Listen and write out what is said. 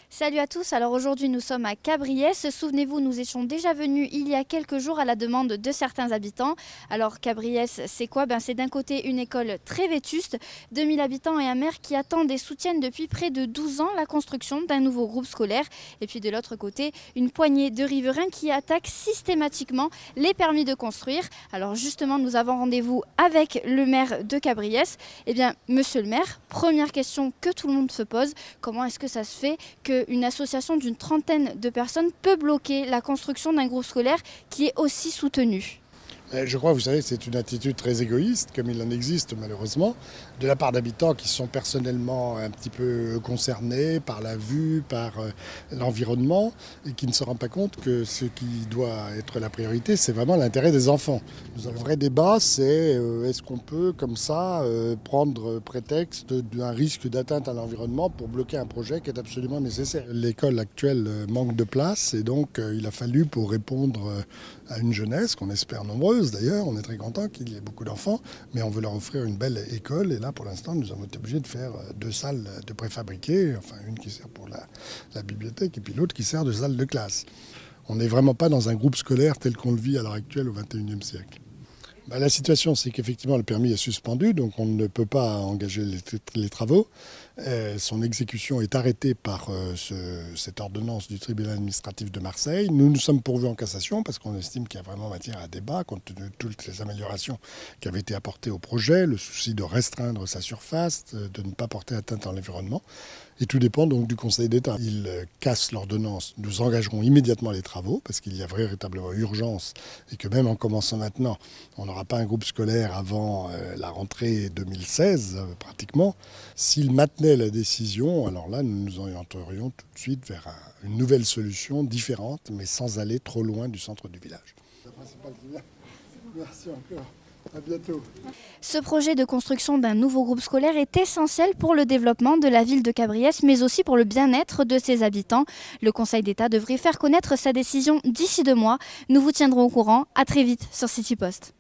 Salut à tous, alors aujourd'hui nous sommes à Cabriès. Souvenez-vous, nous étions déjà venus il y a quelques jours à la demande de certains habitants. Alors Cabriès, c'est quoi? C'est d'un côté une école très vétuste, 2000 habitants et un maire qui attendent et soutiennent depuis près de 12 ans la construction d'un nouveau groupe scolaire. Et puis de l'autre côté, une poignée de riverains qui attaquent systématiquement les permis de construire. Alors justement, nous avons rendez-vous avec le maire de Cabriès. Eh bien, monsieur le maire, première question que tout le monde se pose, comment est-ce que ça se fait qu'une association d'une trentaine de personnes peut bloquer la construction d'un groupe scolaire qui est aussi soutenu? Je crois, vous savez, c'est une attitude très égoïste, comme il en existe malheureusement, de la part d'habitants qui sont personnellement un petit peu concernés par la vue, par l'environnement, et qui ne se rendent pas compte que ce qui doit être la priorité, c'est vraiment l'intérêt des enfants. Le vrai débat, c'est est-ce qu'on peut, comme ça, prendre prétexte d'un risque d'atteinte à l'environnement pour bloquer un projet qui est absolument nécessaire. L'école actuelle manque de place, et donc il a fallu, pour répondre à une jeunesse qu'on espère nombreuse d'ailleurs, on est très content qu'il y ait beaucoup d'enfants, mais on veut leur offrir une belle école. Et là, pour l'instant, nous avons été obligés de faire 2 salles de préfabriquées, enfin une qui sert pour la bibliothèque et puis l'autre qui sert de salle de classe. On n'est vraiment pas dans un groupe scolaire tel qu'on le vit à l'heure actuelle au XXIe siècle. La situation, c'est qu'effectivement, le permis est suspendu, donc on ne peut pas engager les travaux. Son exécution est arrêtée par cette ordonnance du tribunal administratif de Marseille. Nous nous sommes pourvus en cassation parce qu'on estime qu'il y a vraiment matière à débat compte tenu de toutes les améliorations qui avaient été apportées au projet, le souci de restreindre sa surface, de ne pas porter atteinte à l'environnement. Et tout dépend donc du Conseil d'État. Il casse l'ordonnance. Nous engagerons immédiatement les travaux parce qu'il y a véritablement urgence et que même en commençant maintenant, on n'aura pas un groupe scolaire avant la rentrée 2016 pratiquement. S'il maintenait la décision, alors là, nous nous orienterions tout de suite vers une nouvelle solution différente, mais sans aller trop loin du centre du village. Merci encore. À bientôt. Ce projet de construction d'un nouveau groupe scolaire est essentiel pour le développement de la ville de Cabriès, mais aussi pour le bien-être de ses habitants. Le Conseil d'État devrait faire connaître sa décision d'ici 2 mois. Nous vous tiendrons au courant. À très vite sur City Post.